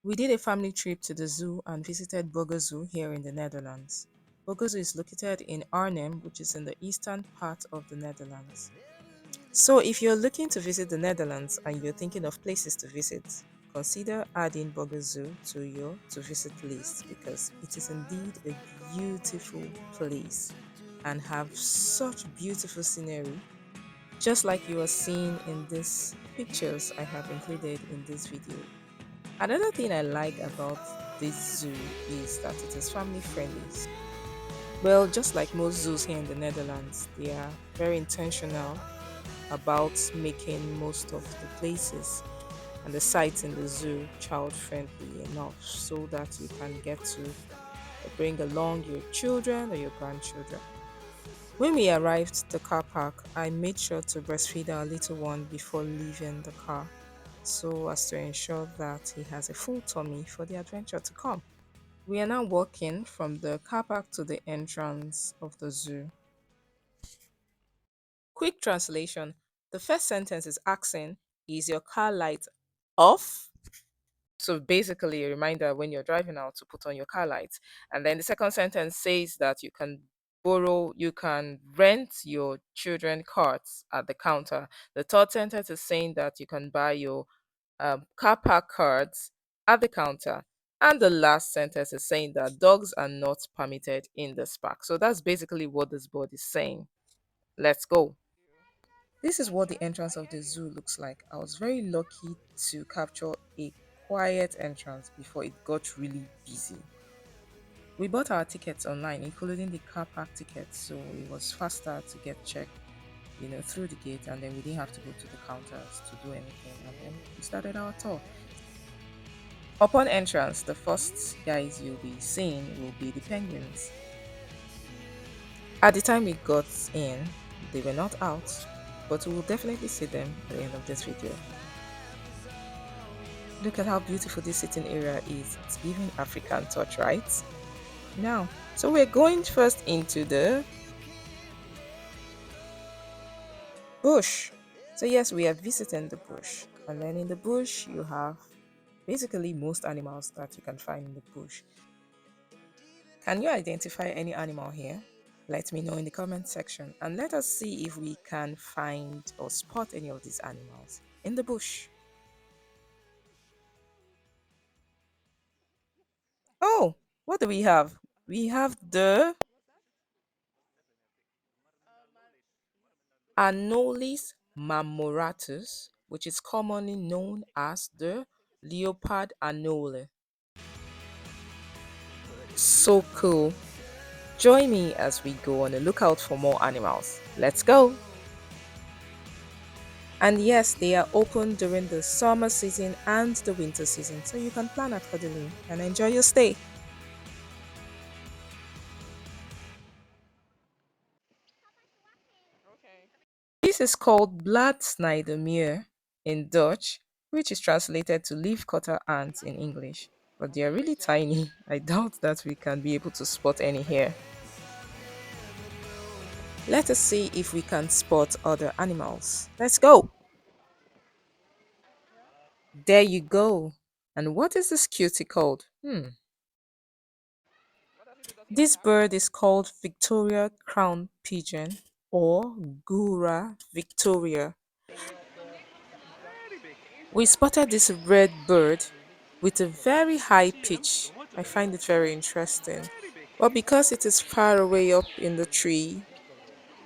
We did a family trip to the zoo and visited Burger Zoo here in the Netherlands. Burger Zoo is located in Arnhem, which is in the eastern part of the Netherlands. So, if you're looking to visit the Netherlands and you're thinking of places to visit, consider adding Burger Zoo to your to visit list because it is indeed a beautiful place and have such beautiful scenery, just like you are seeing in these pictures I have included in this video. Another thing I like about this zoo is that it is family friendly. Well, just like most zoos here in the Netherlands, they are very intentional about making most of the places and the sites in the zoo child friendly enough so that you can get to bring along your children or your grandchildren. When we arrived at the car park, I made sure to breastfeed our little one before leaving the car so as to ensure that he has a full tummy for the adventure to come. We are now walking from the car park to the entrance of the zoo. Quick translation: the first sentence is asking, is your car light off? So basically, a reminder when you're driving out to put on your car lights. And then the second sentence says that you can rent your children cards at the counter. The third sentence is saying that you can buy your car park cards at the counter. And the last sentence is saying that dogs are not permitted in this park. So that's basically what this board is saying. Let's go. This is what the entrance of the zoo looks like. I was very lucky to capture a quiet entrance before it got really busy. We bought our tickets online, including the car park tickets, so it was faster to get checked, through the gate, and then we didn't have to go to the counters to do anything. And then we started our tour. Upon entrance, the first guys you'll be seeing will be the penguins. At the time we got in, they were not out, but we will definitely see them at the end of this video. Look at how beautiful this sitting area is. It's giving African touch, right? Now, so we're going first into the bush. So yes, we are visiting the bush. And then in the bush, you have basically most animals that you can find in the bush. Can you identify any animal here? Let me know in the comment section and let us see if we can find or spot any of these animals in the bush. Oh, what do we have? We have the Anolis marmoratus, which is commonly known as the leopard anole. So cool. Join me as we go on a lookout for more animals. Let's go! And yes, they are open during the summer season and the winter season, so you can plan accordingly and enjoy your stay. This is called Bladdsnijdermeer in Dutch, which is translated to leaf-cutter ants in English. But they are really tiny. I doubt that we can be able to spot any here. Let us see if we can spot other animals. Let's go! There you go. And what is this cutie called? This bird is called Victoria crown pigeon or Gura victoria. We spotted this red bird with a very high pitch. I find it very interesting. But because it is far away up in the tree,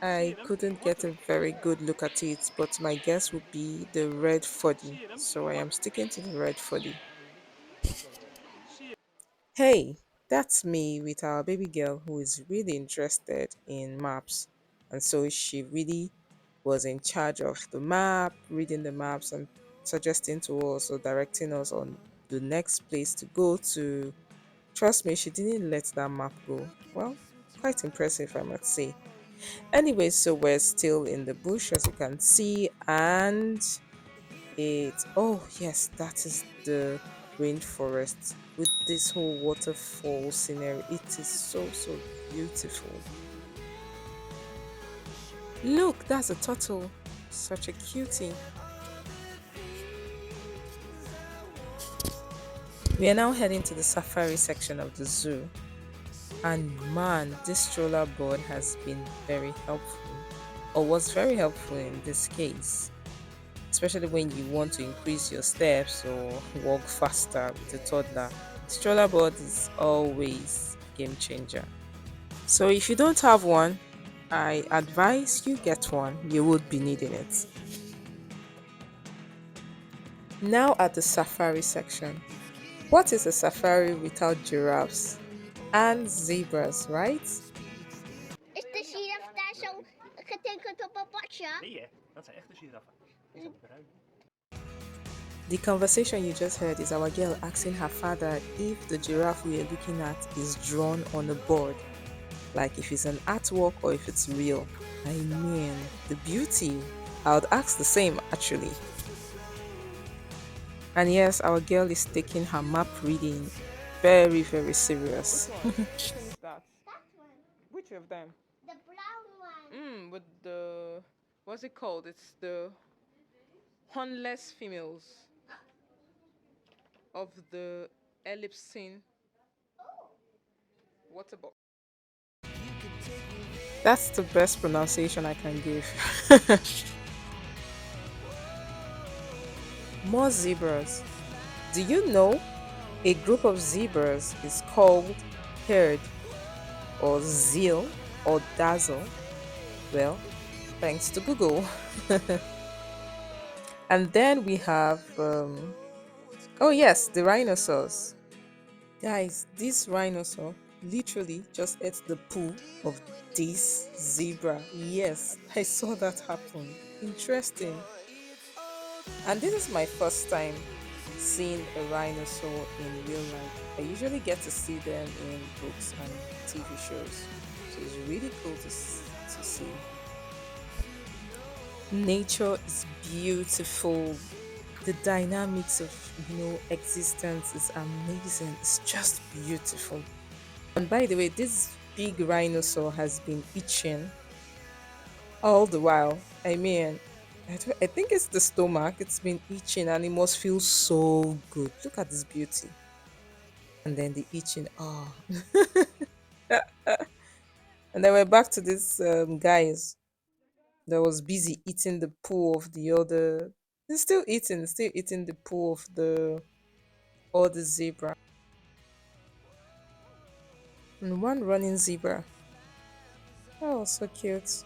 I couldn't get a very good look at it, but my guess would be the red fuddy. So I am sticking to the red fuddy. Hey, that's me with our baby girl who is really interested in maps. And so she really was in charge of the map, reading the maps and suggesting to us or directing us on the next place to go to. Trust me, she didn't let that map go. Well, quite impressive, I must say. Anyway, so we're still in the bush as you can see, and oh yes, that is the rainforest with this whole waterfall scenery. It is so beautiful. Look, that's a turtle. Such a cutie. We are now heading to the safari section of the zoo. And man, this stroller board has been very helpful, or was very helpful in this case, especially when you want to increase your steps or walk faster with a toddler. Stroller board is always game changer. So if you don't have one, I advise you get one. You would be needing it. Now at the safari section. What is a safari without giraffes and zebras, right? Is de giraf daar zo getekend op een bordje? Nee, hè? Dat zijn echte giraffen. Die zijn bruin. The conversation you just heard is our girl asking her father if the giraffe we are looking at is drawn on a board, like if it's an artwork or if it's real. I mean, the beauty. I would ask the same actually. And yes, our girl is taking her map reading very, very serious. Which is that? Dat one. Which of them? De brown one. With the, what's it called? It's the hornless females of the ellipsine water box. That's the best pronunciation I can give. More zebras. Do you know a group of zebras is called herd or zeal or dazzle? Well, thanks to Google. And then we have, oh yes, the rhinoceros. Guys, this rhinoceros literally just ate the poo of this zebra. Yes, I saw that happen. Interesting. And this is my first time seeing a rhinoceros in real life. I usually get to see them in books and TV shows. So it's really cool to see. Nature is beautiful. The dynamics of existence is amazing. It's just beautiful. And by the way, this big rhinoceros has been itching all the while. I mean, I think it's the stomach. It's been itching and it must feel so good. Look at this beauty. And then the itching. Oh. And then we're back to this guys that was busy eating the poo of the other. He's still eating the poo of the other zebra. And one running zebra. Oh, so cute.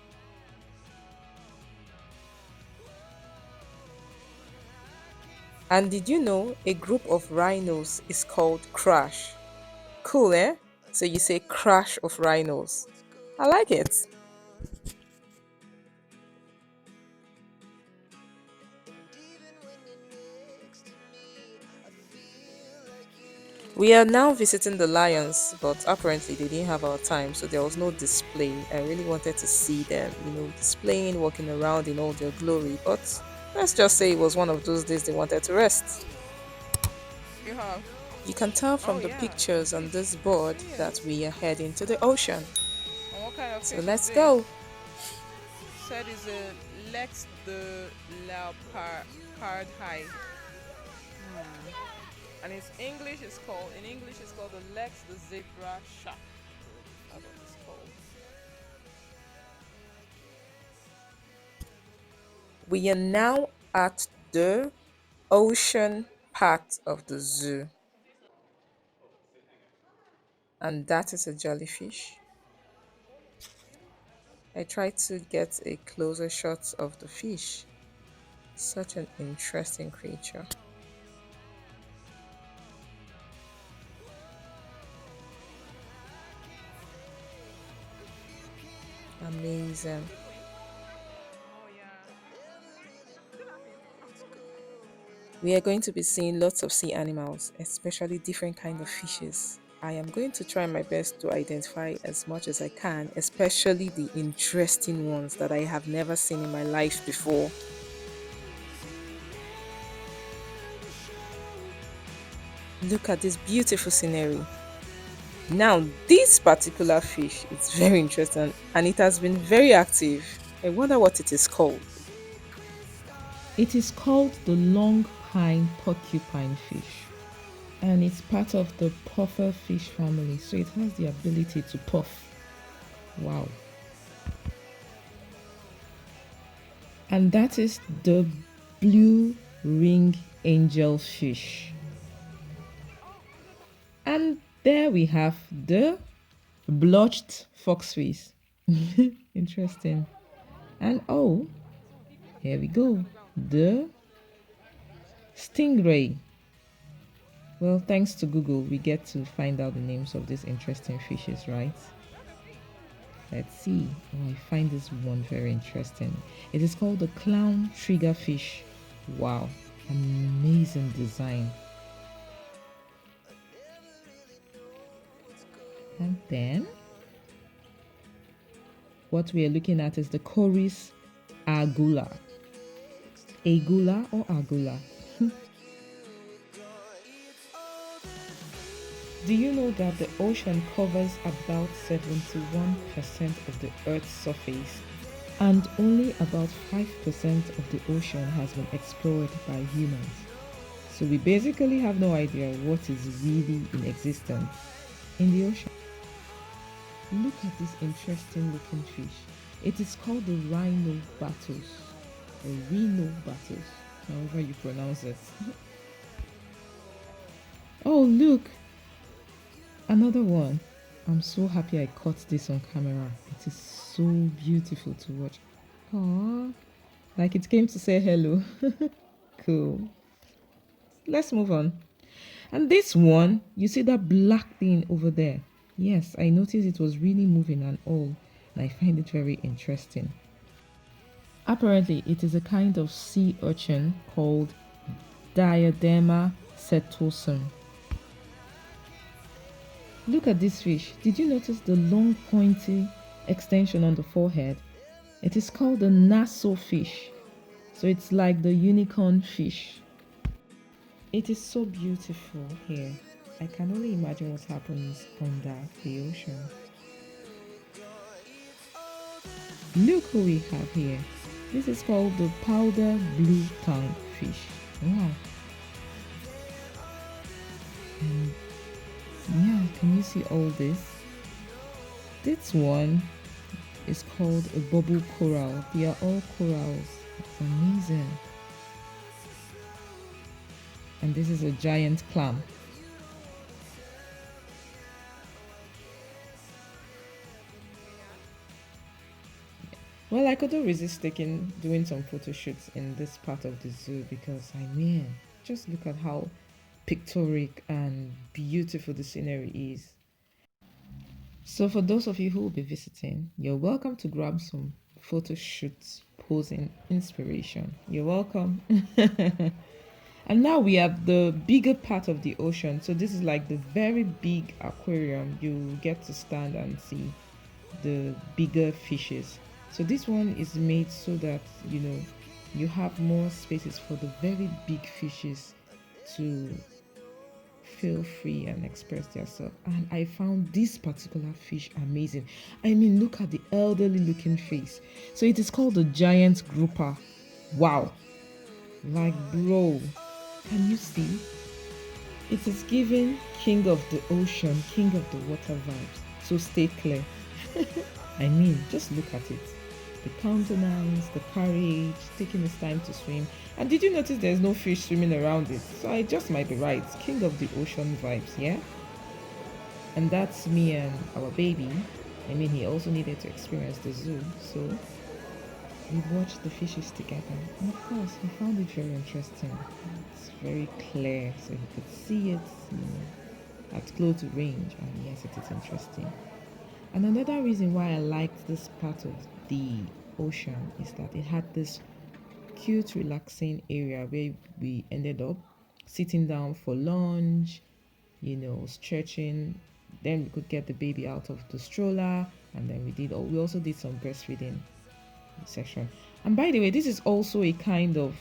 And did you know a group of rhinos is called crash? Cool, eh? So you say crash of rhinos. I like it. We are now visiting the lions, but apparently they didn't have our time, so there was no display. I really wanted to see them, displaying, walking around in all their glory, but let's just say it was one of those days they wanted to rest. You have. You can tell from the pictures on this board that we are heading to the ocean. And what kind of so let's go. Said is a Lex the leopard high. And in English it's called the Lex the zebra shark. That's what it's called. We are now at the ocean part of the zoo. And that is a jellyfish. I tried to get a closer shot of the fish. Such an interesting creature. Amazing. We are going to be seeing lots of sea animals, especially different kinds of fishes. I am going to try my best to identify as much as I can, especially the interesting ones that I have never seen in my life before. Look at this beautiful scenery. Now, this particular fish is very interesting and it has been very active. I wonder what it is called. It is called the long pine porcupine fish. and it's part of the puffer fish family, so it has the ability to puff. Wow. And that is the blue ring angelfish. And there we have the blotched foxfish. Interesting. And oh, here we go. The stingray. Well, thanks to Google, we get to find out the names of these interesting fishes, right? Let's see. Oh, I find this one very interesting. It is called the clown triggerfish. Wow, amazing design. And then what we are looking at is the Coris agula. Agula or agula? Do you know that the ocean covers about 71% of the Earth's surface, and only about 5% of the ocean has been explored by humans? So we basically have no idea what is really in existence in the ocean. Look at this interesting looking fish. It is called the rhinobatos, or rhinobatos, however you pronounce it. Oh, look! Another one. I'm so happy I caught this on camera. It is so beautiful to watch. Aww, like it came to say hello. Cool. Let's move on. And this one, you see that black thing over there? Yes, I noticed it was really moving and all, and I find it very interesting. Apparently, it is a kind of sea urchin called Diadema setosum. Look at this fish. Did you notice the long pointy extension on the forehead? It is called the Nassau fish. So it's like the unicorn fish. It is so beautiful here. I can only imagine what happens under the ocean. Look who we have here. This is called the powder blue tongue fish. Wow. And yeah, can you see all this? This one is called a bubble coral. They are all corals. It's amazing. And this is a giant clam. Well, I couldn't resist doing some photo shoots in this part of the zoo because I mean, just look at how pictorial and beautiful the scenery is. So for those of you who will be visiting, you're welcome to grab some photo shoots, posing inspiration. You're welcome. And now we have the bigger part of the ocean. So this is like the very big aquarium. You get to stand and see the bigger fishes. So this one is made so that, you know, you have more spaces for the very big fishes to feel free and express themselves. And I found this particular fish amazing. I mean, look at the elderly looking face. So it is called the giant grouper. Wow. Like, bro, can you see? It is giving king of the ocean, king of the water vibes. So stay clear. I mean, just look at it. The countenance, the courage, taking his time to swim. And did you notice there's no fish swimming around it? So I just might be right. King of the ocean vibes, yeah? And that's me and our baby. I mean, he also needed to experience the zoo. So we watched the fishes together. And of course, he found it very interesting. It's very clear, so he could see it, you know, at close range. And yes, it is interesting. And another reason why I liked this part of the ocean is that it had this cute, relaxing area where we ended up sitting down for lunch, you know, stretching. Then we could get the baby out of the stroller, and then we also did some breastfeeding session. And by the way, this is also a kind of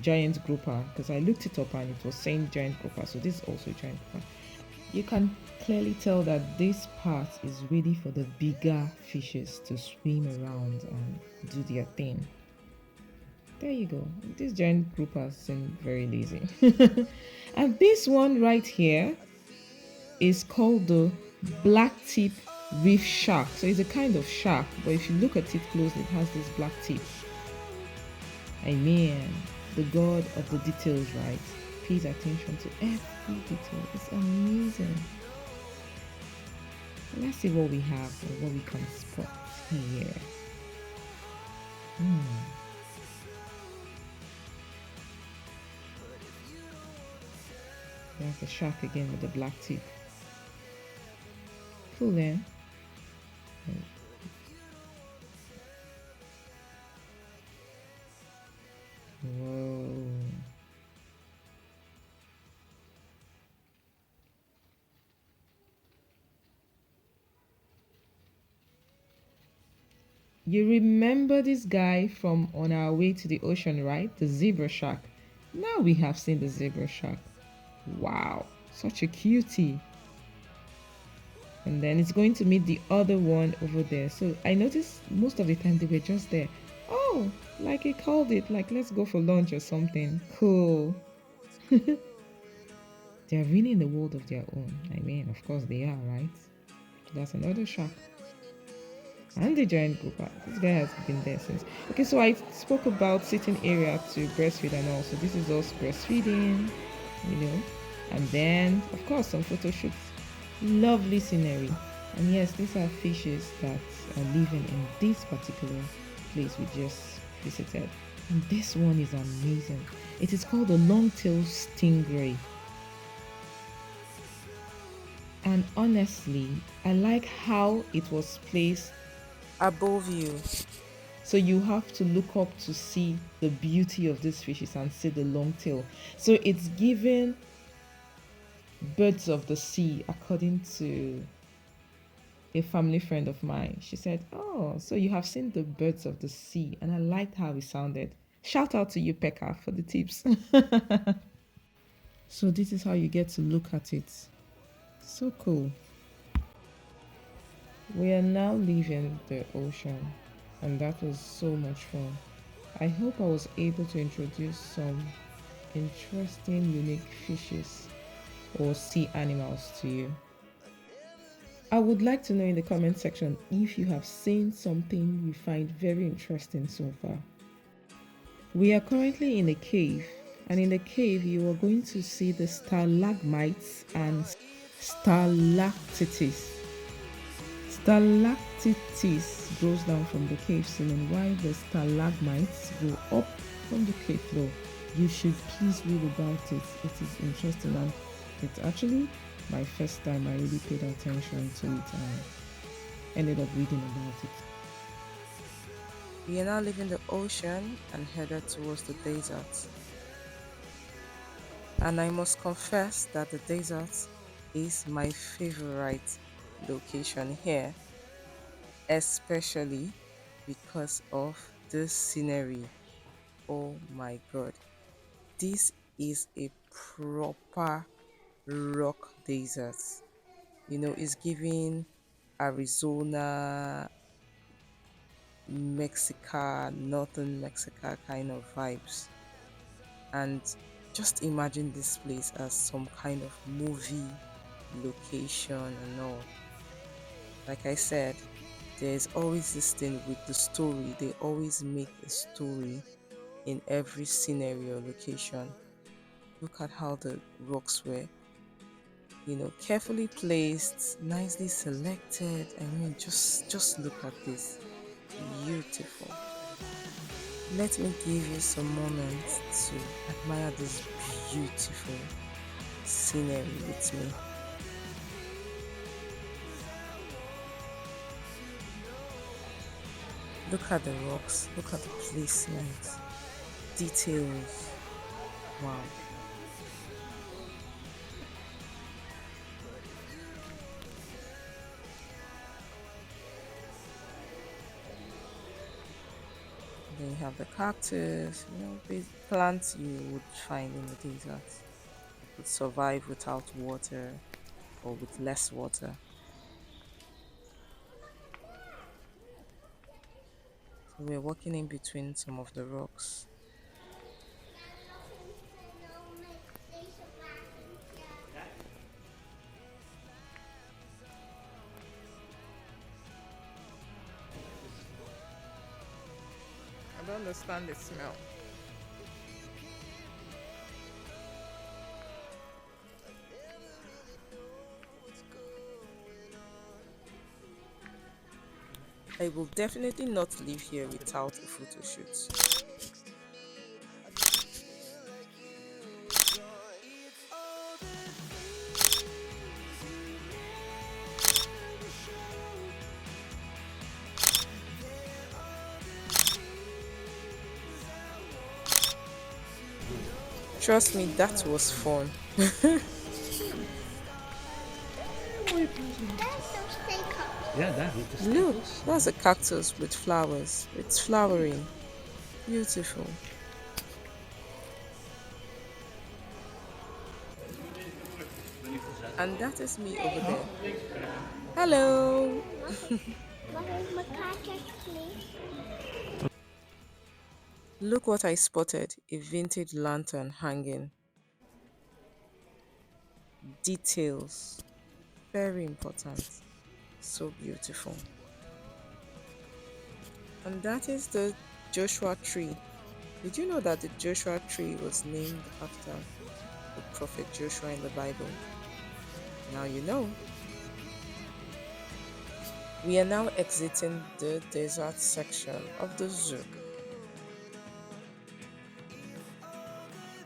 giant grouper because I looked it up and it was saying giant grouper. So this is also a giant grouper. You can clearly tell that this part is ready for the bigger fishes to swim around and do their thing. There you go. This giant grouper seem very lazy. And this one right here is called the black tip reef shark. So it's a kind of shark, but if you look at it closely, it has this black tip. I mean, the god of the details, right? Pays attention to every detail. It's amazing. Let's see what we have and what we can spot here. There's the shark again with the black teeth. Cool, eh? Whoa. You remember this guy from On Our Way to the Ocean, right? The zebra shark. Now we have seen the zebra shark. Wow, such a cutie. And then it's going to meet the other one over there. So I noticed most of the time they were just there. Oh, like he called it, like let's go for lunch or something. Cool. They're really in the world of their own. I mean, of course they are, right? That's another shark. And the giant grouper. This guy has been there since. Okay, so I spoke about sitting area to breastfeed and all. So this is us breastfeeding, you know. And then, of course, some photo shoots. Lovely scenery. And yes, these are fishes that are living in this particular place we just visited. And this one is amazing. It is called a long-tailed stingray. And honestly, I like how it was placed above you. So you have to look up to see the beauty of these fishes and see the long tail. So it's given birds of the sea, according to a family friend of mine. She said, oh, so you have seen the birds of the sea. And I liked how it sounded. Shout out to you, Pekka, for the tips. So this is how you get to look at it. So cool. We are now leaving the ocean, and that was so much fun. I hope I was able to introduce some interesting, unique fishes or sea animals to you. I would like to know in the comment section if you have seen something you find very interesting so far. We are currently in a cave, and in the cave you are going to see the stalagmites and stalactites. Stalactites goes down from the cave ceiling while the stalagmites go up from the cave floor. You should please read about it. It is interesting, and it's actually my first time I really paid attention to it and ended up reading about it. We are now leaving the ocean and headed towards the desert. And I must confess that the desert is my favorite location here, especially because of the scenery. Oh my god, this is a proper rock desert. You know, it's giving Arizona, Mexico, northern Mexico kind of vibes. And just imagine this place as some kind of movie location and all. Like I said, there's always this thing with the story. They always make a story in every scenario location. Look at how the rocks were, you know, carefully placed, nicely selected. I mean, just look at this. Beautiful. Let me give you some moments to admire this beautiful scenery with me. Look at the rocks, look at the placement, details. Wow. Then you have the cactus, you know, big plants you would find in the desert. They could survive without water or with less water. So we're walking in between some of the rocks. understand the smell. I will definitely not leave here without a photo shoot. Trust me, that was fun. Ja, daar niet te Look, that's a cactus with flowers. It's flowering. Beautiful. And that is me over there. Hello. My cactus, please. Look what I spotted. A vintage lantern hanging. Details. Very important. So beautiful. And that is the Joshua tree. Did you know that the Joshua tree was named after the prophet Joshua in the Bible? Now you know. We are now exiting the desert section of the zoo.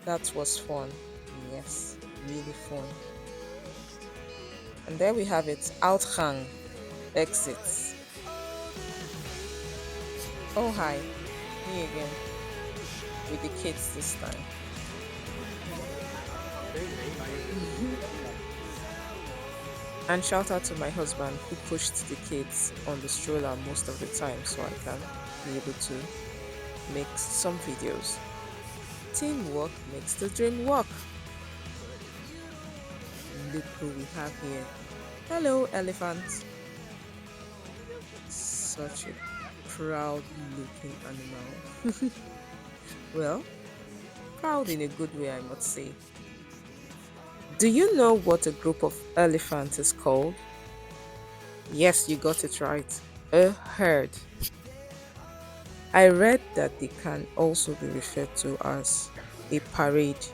That was fun. Yes, really fun. And there we have it. Outgang. Exits. Oh hi. Me again. With the kids this time. And shout out to my husband who pushed the kids on the stroller most of the time so I can be able to make some videos. Teamwork makes the dream work. Look who we have here. Hello, elephant. Such a proud looking animal. Well, proud in a good way, I must say. Do you know what a group of elephants is called? Yes, you got it right. A herd. I read that they can also be referred to as a parade.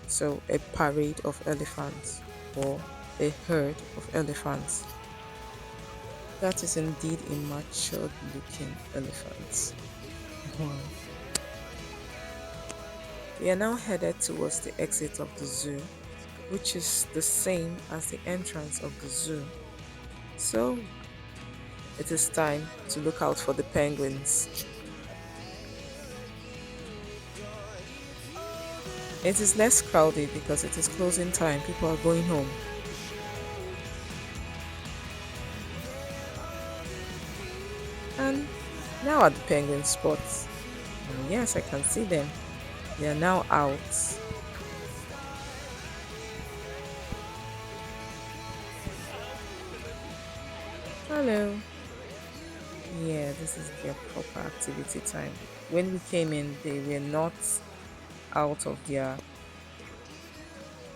So, a parade of elephants or a herd of elephants. That is indeed a matured looking elephant. Wow. We are now headed towards the exit of the zoo, which is the same as the entrance of the zoo. So, it is time to look out for the penguins. It is less crowded because it is closing time. People are going home. And now at the penguin spots. And yes, I can see them. They are now out. Hello. Yeah, this is their proper activity time. When we came in, they were not out of their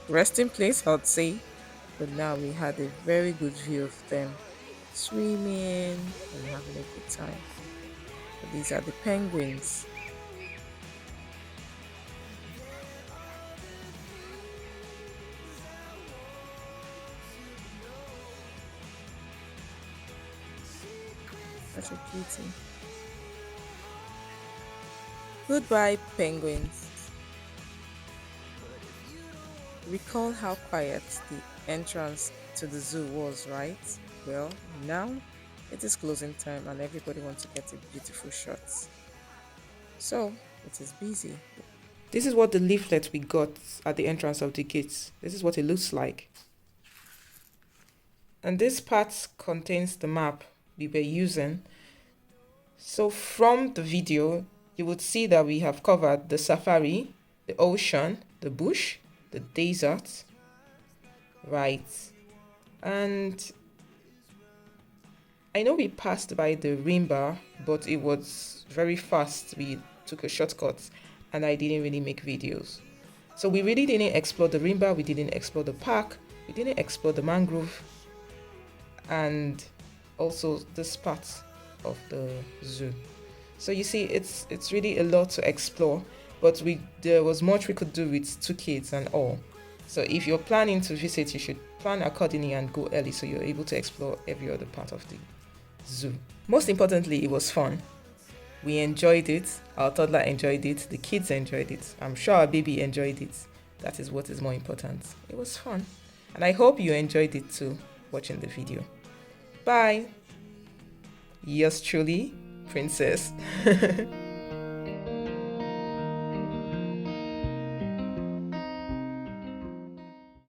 resting place, I'd say. But now we had a very good view of them swimming and having a good time. But these are the penguins. Such a cutie. Goodbye, penguins. Recall how quiet the entrance to the zoo was, right? Well, now it is closing time and everybody wants to get a beautiful shot. So it is busy. This is what the leaflet we got at the entrance of the gates. This is what it looks like. And this part contains the map we were using. So from the video, you would see that we have covered the safari, the ocean, the bush, the desert, right? And I know we passed by the rimba, but it was very fast. We took a shortcut and I didn't really make videos. So we really didn't explore the rimba, we didn't explore the park, we didn't explore the mangrove, and also this part of the zoo. So you see, it's really a lot to explore, but there was much we could do with 2 kids and all. So if you're planning to visit, you should plan accordingly and go early so you're able to explore every other part of the zoo. Most importantly, it was fun. We enjoyed it. Our toddler enjoyed it. The kids enjoyed it. I'm sure our baby enjoyed it. That is what is more important. It was fun. And I hope you enjoyed it too, watching the video. Bye. Yours truly, Princess.